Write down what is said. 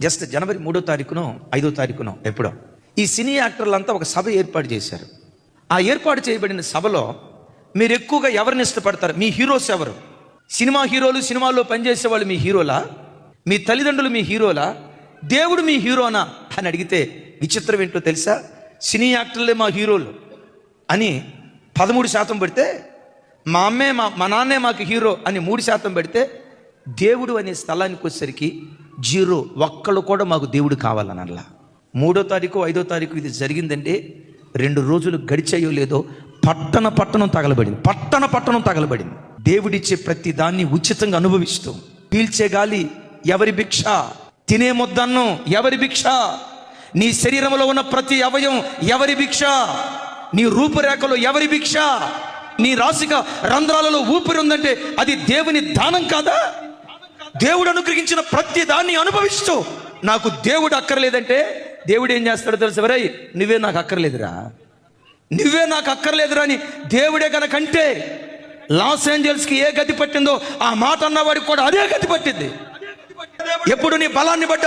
Just జనవరి 3వ తారీఖునో 5వ తారీఖునో ఎప్పుడో ఈ సినీ యాక్టర్లంతా ఒక సభ ఏర్పాటు చేశారు. ఆ ఏర్పాటు చేయబడిన సభలో మీరు ఎక్కువగా ఎవరిని ఇష్టపడతారు? మీ హీరోస్ ఎవరు? సినిమా హీరోలు, సినిమాల్లో పనిచేసే వాళ్ళు మీ హీరోలా? మీ తల్లిదండ్రులు మీ హీరోలా? దేవుడు మీ హీరోనా అని అడిగితే విచిత్రం ఏంటో తెలుసా? సినీ యాక్టర్లే మా హీరోలు అని 13% పెడితే, మా అమ్మే మా నాన్నే మాకు హీరో అని 3% పెడితే, దేవుడు అనే స్థలానికి వచ్చేసరికి 0. ఒక్కళ్ళు కూడా మాకు దేవుడు కావాలని అలా. 3వ తారీఖు 5వ తారీఖు ఇది జరిగిందంటే 2 రోజులు గడిచాయో లేదో పట్టణం తగలబడింది. దేవుడిచ్చే ప్రతి దాన్ని ఉచితంగా అనుభవిస్తూ, పీల్చే గాలి ఎవరి భిక్ష, తినే ముద్దన్నం ఎవరి భిక్ష, నీ శరీరంలో ఉన్న ప్రతి అవయం ఎవరి భిక్ష, నీ రూపురేఖలో ఎవరి భిక్ష, నీ రాశిక రంధ్రాలలో ఊపిరి ఉందంటే అది దేవుని దానం కాదా? దేవుడు అనుగ్రహించిన ప్రతి దాన్ని అనుభవిస్తూ నాకు దేవుడు అక్కర్లేదంటే దేవుడు ఏం చేస్తాడో తెలుసు? ఎవరై నువ్వే నాకు అక్కర్లేదురా అని దేవుడే కనుకంటే లాస్ ఏంజల్స్కి ఏ గతి పట్టిందో ఆ మాట అన్నవాడికి కూడా అదే గతి పట్టింది. ఎప్పుడు నీ బలాన్ని బట్టి